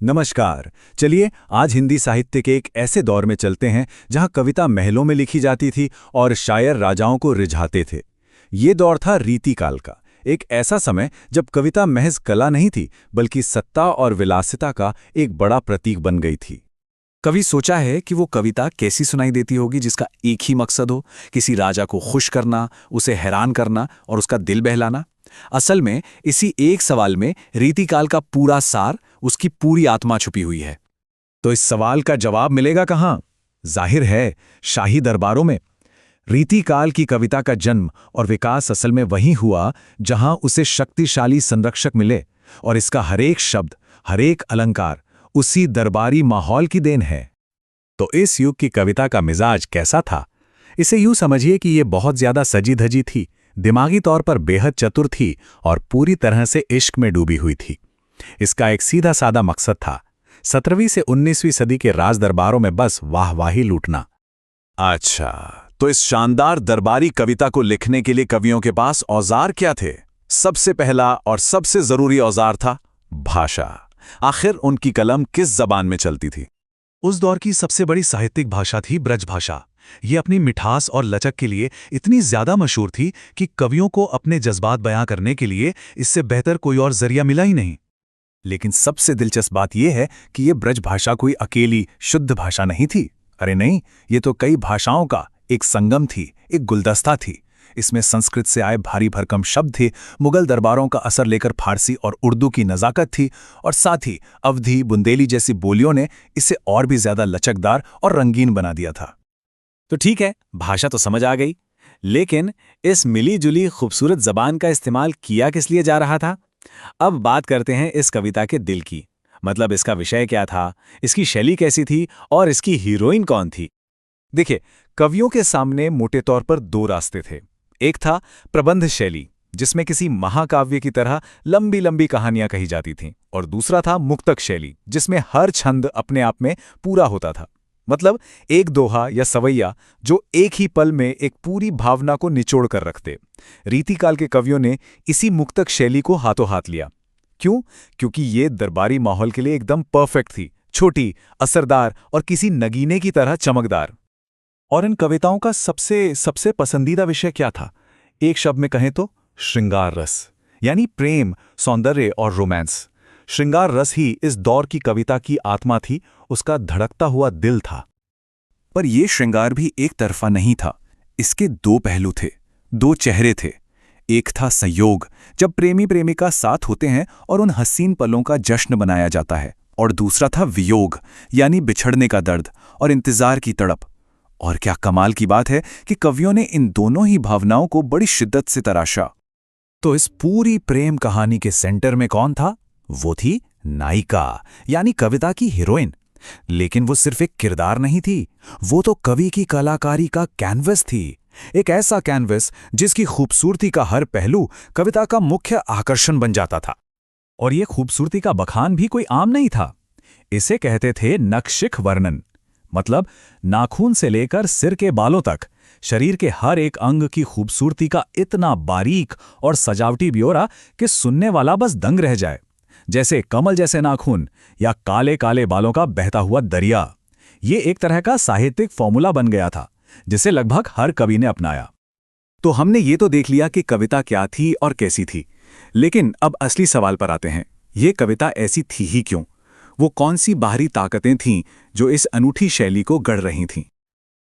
नमस्कार। चलिए आज हिंदी साहित्य के एक ऐसे दौर में चलते हैं जहां कविता महलों में लिखी जाती थी और शायर राजाओं को रिझाते थे। ये दौर था रीतिकाल का, एक ऐसा समय जब कविता महज कला नहीं थी बल्कि सत्ता और विलासिता का एक बड़ा प्रतीक बन गई थी। कभी सोचा है कि वो कविता कैसी सुनाई देती होगी जिसका एक ही मकसद हो, किसी राजा को खुश करना, उसे हैरान करना और उसका दिल बहलाना। असल में इसी एक सवाल में रीतिकाल का पूरा सार, उसकी पूरी आत्मा छुपी हुई है। तो इस सवाल का जवाब मिलेगा कहाँ? जाहिर है, शाही दरबारों में। रीतिकाल की कविता का जन्म और विकास असल में वहीं हुआ जहां उसे शक्तिशाली संरक्षक मिले, और इसका हरेक शब्द, हरेक अलंकार उसी दरबारी माहौल की देन है। तो इस युग की कविता का मिजाज कैसा था? इसे यूं समझिए कि ये बहुत ज्यादा सजी धजी थी, दिमागी तौर पर बेहद चतुर थी और पूरी तरह से इश्क में डूबी हुई थी। इसका एक सीधा साधा मकसद था, 17वीं से 19वीं सदी के राज दरबारों में बस वाहवाही लूटना। अच्छा, तो इस शानदार दरबारी कविता को लिखने के लिए कवियों के पास औजार क्या थे? सबसे पहला और सबसे जरूरी औजार था भाषा। आखिर उनकी कलम किस जबान में चलती थी? उस दौर की सबसे बड़ी साहित्यिक भाषा थी ब्रज भाषा। ये अपनी मिठास और लचक के लिए इतनी ज्यादा मशहूर थी कि कवियों को अपने जज्बात बयां करने के लिए इससे बेहतर कोई और जरिया मिला ही नहीं। लेकिन सबसे दिलचस्प बात यह है कि ये ब्रज भाषा कोई अकेली शुद्ध भाषा नहीं थी। अरे नहीं, ये तो कई भाषाओं का एक संगम थी, एक गुलदस्ता थी। इसमें संस्कृत से आए भारी भरकम शब्द थे, मुगल दरबारों का असर लेकर फारसी और उर्दू की नज़ाकत थी, और साथ ही अवधी, बुंदेली जैसी बोलियों ने इसे और भी ज्यादा लचकदार और रंगीन बना दिया था। तो ठीक है, भाषा तो समझ आ गई, लेकिन इस मिली जुली खूबसूरत जबान का इस्तेमाल किया किस लिए जा रहा था? अब बात करते हैं इस कविता के दिल की। मतलब इसका विषय क्या था, इसकी शैली कैसी थी और इसकी हीरोइन कौन थी? देखिए, कवियों के सामने मोटे तौर पर दो रास्ते थे। एक था प्रबंध शैली, जिसमें किसी महाकाव्य की तरह लंबी लंबी कहानियां कही जाती थीं, और दूसरा था मुक्तक शैली, जिसमें हर छंद अपने आप में पूरा होता था। मतलब एक दोहा या सवैया जो एक ही पल में एक पूरी भावना को निचोड़ कर रखते। रीतिकाल के कवियों ने इसी मुक्तक शैली को हाथों हाथ लिया। क्यों? क्योंकि ये दरबारी माहौल के लिए एकदम परफेक्ट थी, छोटी, असरदार और किसी नगीने की तरह चमकदार। और इन कविताओं का सबसे पसंदीदा विषय क्या था? एक शब्द में कहें तो श्रृंगार रस, यानी प्रेम, सौंदर्य और रोमांस। श्रृंगार रस ही इस दौर की कविता की आत्मा थी, उसका धड़कता हुआ दिल था। पर यह श्रृंगार भी एक तरफा नहीं था। इसके दो पहलू थे, दो चेहरे थे। एक था संयोग, जब प्रेमी प्रेमिका साथ होते हैं और उन हसीन पलों का जश्न मनाया जाता है, और दूसरा था वियोग, यानी बिछड़ने का दर्द और इंतजार की तड़प। और क्या कमाल की बात है कि कवियों ने इन दोनों ही भावनाओं को बड़ी शिद्दत से तराशा। तो इस पूरी प्रेम कहानी के सेंटर में कौन था? वो थी नायिका, यानी कविता की हीरोइन। लेकिन वो सिर्फ एक किरदार नहीं थी, वो तो कवि की कलाकारी का कैनवस थी। एक ऐसा कैनवस जिसकी खूबसूरती का हर पहलू कविता का मुख्य आकर्षण बन जाता था। और ये खूबसूरती का बखान भी कोई आम नहीं था। इसे कहते थे नक्शिख वर्णन। मतलब नाखून से लेकर सिर के बालों तक शरीर के हर एक अंग की खूबसूरती का इतना बारीक और सजावटी ब्यौरा कि सुनने वाला बस दंग रह जाए। जैसे कमल जैसे नाखून या काले काले बालों का बहता हुआ दरिया। ये एक तरह का साहित्यिक फॉर्मूला बन गया था, जिसे लगभग हर कवि ने अपनाया। तो हमने ये तो देख लिया कि कविता क्या थी और कैसी थी, लेकिन अब असली सवाल पर आते हैं। ये कविता ऐसी थी ही क्यों? वो कौन सी बाहरी ताकतें थीं जो इस अनूठी शैली को गढ़ रही थीं?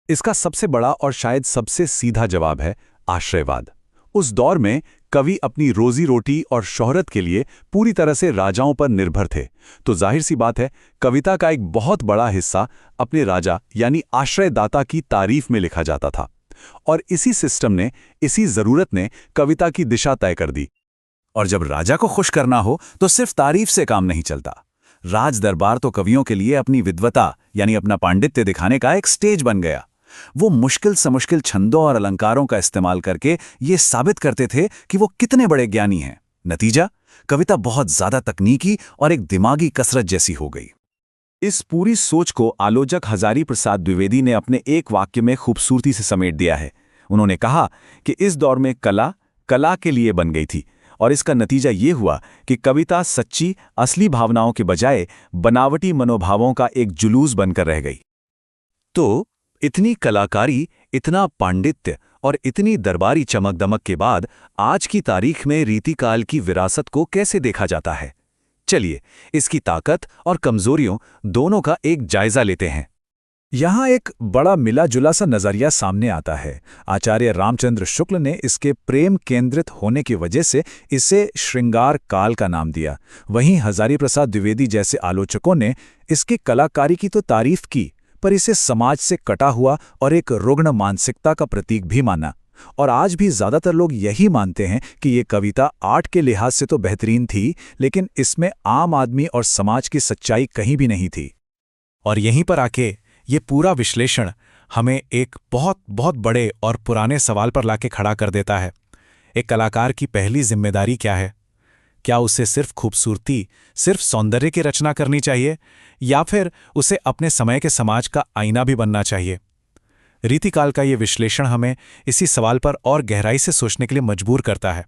इसका सबसे बड़ा और शायद सबसे सीधा जवाब है आश्रयवाद। उस दौर में कवि अपनी रोजी रोटी और शोहरत के लिए पूरी तरह से राजाओं पर निर्भर थे, तो जाहिर सी बात है कविता का एक बहुत बड़ा हिस्सा अपने राजा यानी आश्रयदाता की तारीफ में लिखा जाता था। और इसी सिस्टम ने, इसी जरूरत ने कविता की दिशा तय कर दी। और जब राजा को खुश करना हो तो सिर्फ तारीफ से काम नहीं चलता। राज दरबार तो कवियों के लिए अपनी विद्वता यानी अपना पांडित्य दिखाने का एक स्टेज बन गया। वो मुश्किल से मुश्किल छंदों और अलंकारों का इस्तेमाल करके ये साबित करते थे कि वो कितने बड़े ज्ञानी हैं। नतीजा, कविता बहुत ज्यादा तकनीकी और एक दिमागी कसरत जैसी हो गई। इस पूरी सोच को आलोचक हजारी प्रसाद द्विवेदी ने अपने एक वाक्य में खूबसूरती से समेट दिया है। उन्होंने कहा कि इस दौर में कला कला के लिए बन गई थी और इसका नतीजा ये हुआ कि कविता सच्ची असली भावनाओं के बजाय बनावटी मनोभावों का एक जुलूस बनकर रह गई। तो इतनी कलाकारी, इतना पांडित्य और इतनी दरबारी चमक दमक के बाद आज की तारीख में रीतिकाल की विरासत को कैसे देखा जाता है? चलिए इसकी ताकत और कमजोरियों दोनों का एक जायजा लेते हैं। यहाँ एक बड़ा मिला जुला सा नजरिया सामने आता है। आचार्य रामचंद्र शुक्ल ने इसके प्रेम केंद्रित होने की वजह से इसे श्रृंगार काल का नाम दिया। वहीं हजारी प्रसाद द्विवेदी जैसे आलोचकों ने इसकी कलाकारी की तो तारीफ की, पर इसे समाज से कटा हुआ और एक रुग्ण मानसिकता का प्रतीक भी माना। और आज भी ज्यादातर लोग यही मानते हैं कि ये कविता आर्ट के लिहाज से तो बेहतरीन थी, लेकिन इसमें आम आदमी और समाज की सच्चाई कहीं भी नहीं थी। और यहीं पर आके ये पूरा विश्लेषण हमें एक बहुत बहुत बड़े और पुराने सवाल पर लाके खड़ा कर देता है। एक कलाकार की पहली जिम्मेदारी क्या है? क्या उसे सिर्फ खूबसूरती, सिर्फ सौंदर्य की रचना करनी चाहिए, या फिर उसे अपने समय के समाज का आईना भी बनना चाहिए? रीतिकाल का ये विश्लेषण हमें इसी सवाल पर और गहराई से सोचने के लिए मजबूर करता है।